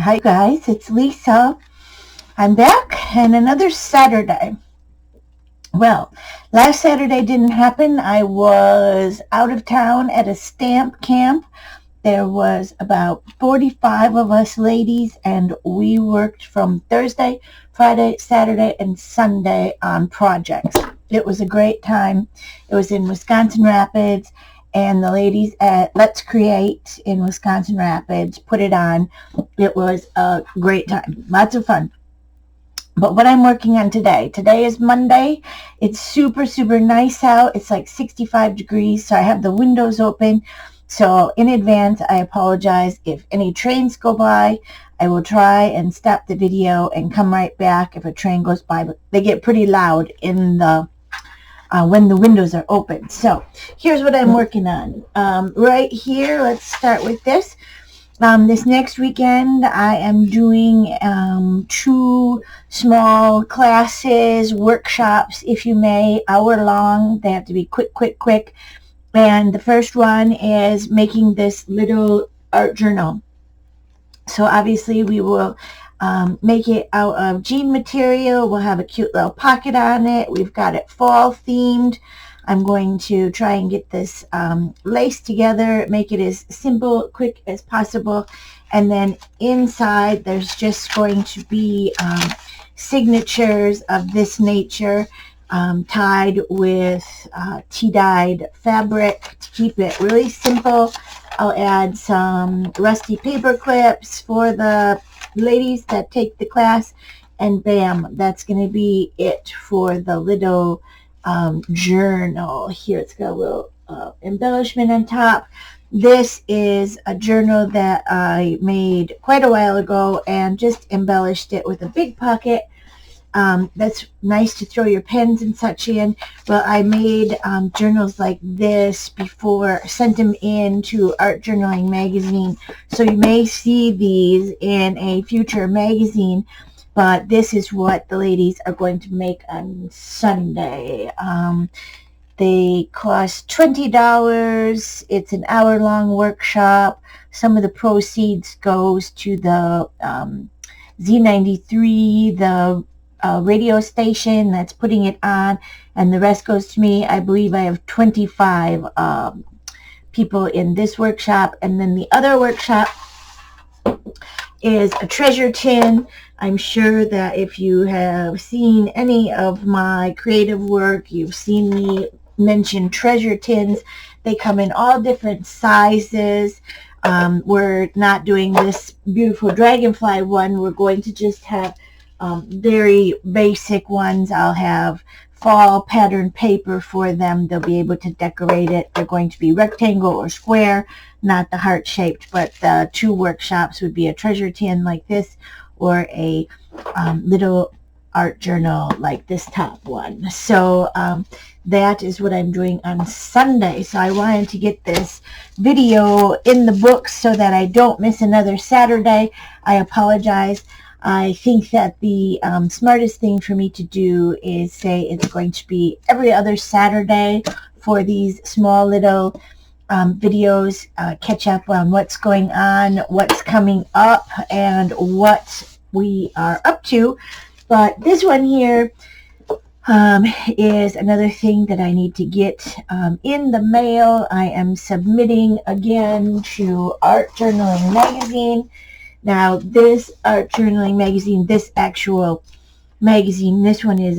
Hi guys, it's Lisa. I'm back and another Saturday. Well, last Saturday didn't happen. I was out of town at a stamp camp. There was about 45 of us ladies and we worked from Thursday, Friday, Saturday, and Sunday on projects. It was a great time. It was in Wisconsin Rapids, and the ladies at Let's Create in Wisconsin Rapids put it on. It was a great time. Lots of fun. But what I'm working on today is Monday. It's super, super nice out. It's like 65 degrees, so I have the windows open. So in advance, I apologize if any trains go by. I will try and stop the video and come right back if a train goes by. But they get pretty loud in the when the windows are open. So here's what I'm working on. Right here, let's start with this. This next weekend, I am doing 2 small classes, workshops, if you may, hour long. They have to be quick. And the first one is making this little art journal. So obviously we will make it out of jean material. We'll have a cute little pocket on it. We've got it fall themed. I'm going to try and get this laced together, make it as simple, quick as possible. And then inside there's just going to be signatures of this nature tied with tea-dyed fabric to keep it really simple. I'll add some rusty paper clips for the ladies that take the class, and bam, that's going to be it for the little journal. Here it's got a little embellishment on top. This is a journal that I made quite a while ago and just embellished it with a big pocket. That's nice to throw your pens and such in. But I made journals like this before, sent them in to Art Journaling magazine. So you may see these in a future magazine. But this is what the ladies are going to make on Sunday. They cost $20. It's an hour-long workshop. Some of the proceeds goes to the Z93, the radio station that's putting it on, and the rest goes to me. I believe I have 25 people in this workshop, and then the other workshop is a treasure tin. I'm sure that if you have seen any of my creative work, you've seen me mention treasure tins. They come in all different sizes. We're not doing this beautiful dragonfly one. We're going to just have very basic ones. I'll have fall pattern paper for them. They'll be able to decorate it. They're going to be rectangle or square, not the heart shaped, but the 2 workshops would be a treasure tin like this, or a little art journal like this top one. So that is what I'm doing on Sunday. So I wanted to get this video in the books so that I don't miss another Saturday. I apologize. I think that the smartest thing for me to do is say it's going to be every other Saturday for these small little videos, catch up on what's going on, what's coming up, and what we are up to. But this one here is another thing that I need to get in the mail. I am submitting again to Art Journaling magazine. Now this Art Journaling magazine, this actual magazine, this one is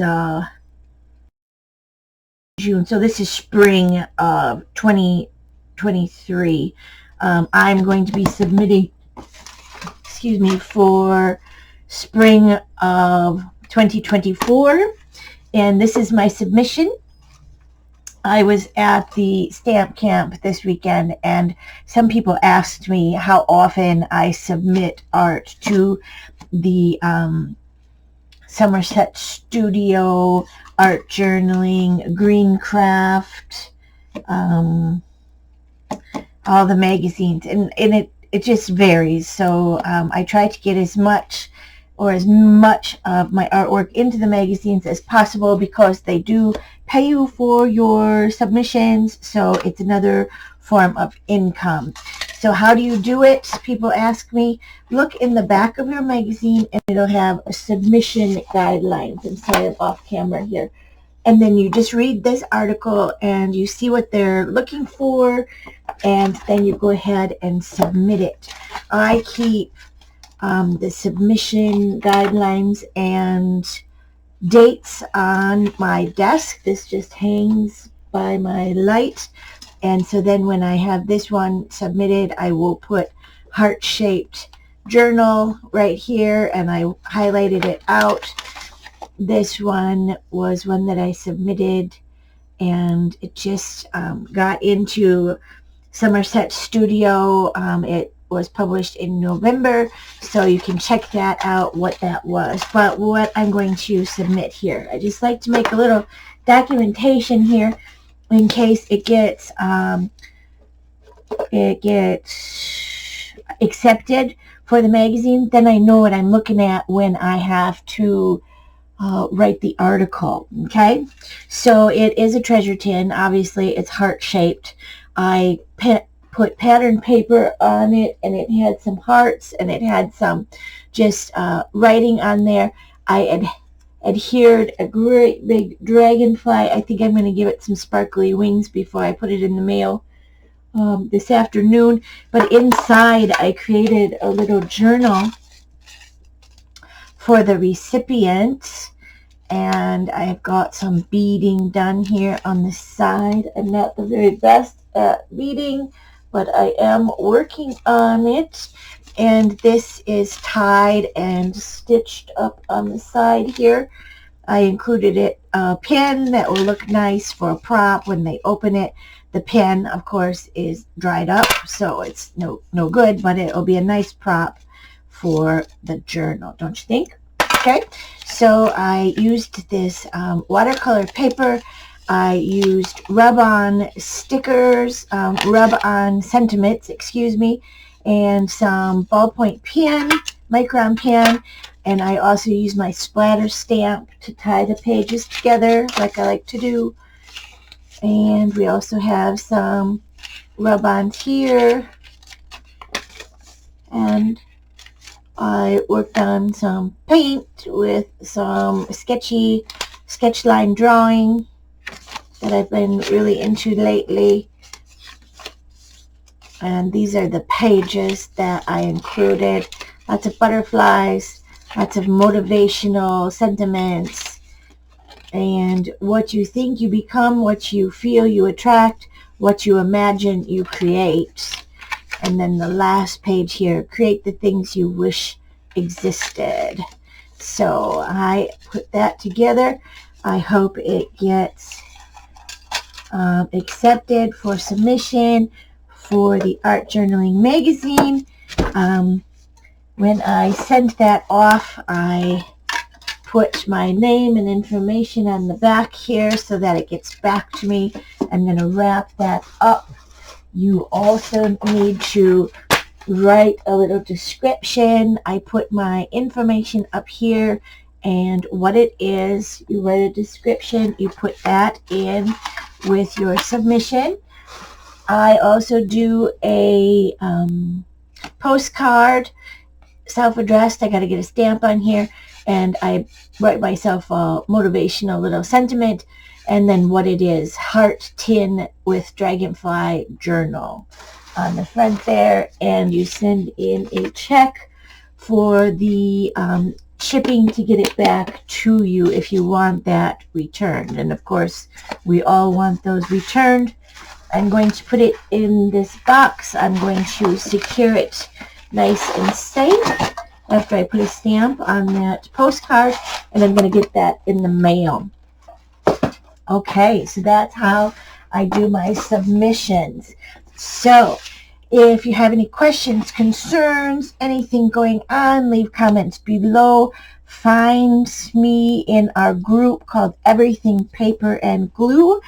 June, so this is spring of 2023. I'm going to be submitting, for spring of 2024, and this is my submission. I was at the stamp camp this weekend, and some people asked me how often I submit art to the Somerset Studio, Art Journaling, Greencraft, all the magazines, and it just varies. So I try to get as much of my artwork into the magazines as possible, because they do pay you for your submissions, so it's another form of income. So how do you do it? People ask me. Look in the back of your magazine and it'll have a submission guidelines. I'm sorry, I'm off camera here. And then you just read this article and you see what they're looking for, and then you go ahead and submit it. I keep the submission guidelines and dates on my desk. This just hangs by my light. And so then when I have this one submitted, I will put heart-shaped journal right here, and I highlighted it out. This one was one that I submitted, and it just got into Somerset Studio. It was published in November, so you can check that out, what that was. But what I'm going to submit here, I just like to make a little documentation here in case it gets accepted for the magazine. Then I know what I'm looking at when I have to write the article. Okay, so it is a treasure tin. Obviously it's heart-shaped. I put pattern paper on it, and it had some hearts, and it had some just writing on there. I adhered a great big dragonfly. I think I'm going to give it some sparkly wings before I put it in the mail this afternoon. But inside I created a little journal for the recipient, and I've got some beading done here on the side. I'm not the very best at beading, but I am working on it. And this is tied and stitched up on the side here. I included a pin that will look nice for a prop when they open it. The pin, of course, is dried up, so it's no good, but it will be a nice prop for the journal, don't you think? Okay, so I used this watercolor paper. I used rub-on stickers, rub-on sentiments, excuse me, and some ballpoint pen, micron pen, and I also use my splatter stamp to tie the pages together like I like to do. And we also have some rub-ons here, and I worked on some paint with some sketch line drawing that I've been really into lately. And these are the pages that I included. Lots of butterflies, lots of motivational sentiments, and what you think you become, what you feel you attract, what you imagine you create. And then the last page here, create the things you wish existed. So I put that together. I hope it gets accepted for submission for the Art Journaling magazine. When I sent that off, I put my name and information on the back here so that it gets back to me. I'm going to wrap that up. You also need to write a little description. I put my information up here and what it is. You write a description. You put that in with your submission. I also do a postcard, self-addressed. I got to get a stamp on here, and I write myself a motivational little sentiment, and then what it is, heart tin with dragonfly journal on the front there, and you send in a check for the shipping to get it back to you if you want that returned. And of course, we all want those returned. I'm going to put it in this box. I'm going to secure it nice and safe after I put a stamp on that postcard, and I'm going to get that in the mail. Okay, so that's how I do my submissions. So if you have any questions, concerns, anything going on, leave comments below. Find me in our group called Everything Paper and Glue.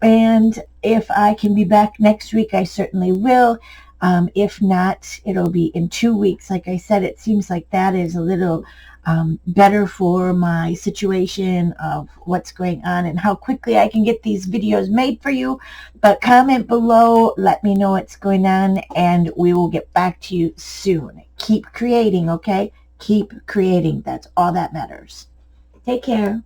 And if I can be back next week, I certainly will. If not, it'll be in 2 weeks. Like I said, it seems like that is a little better for my situation of what's going on and how quickly I can get these videos made for you. But comment below, let me know what's going on, and we will get back to you soon. Keep creating, okay? Keep creating. That's all that matters. Take care.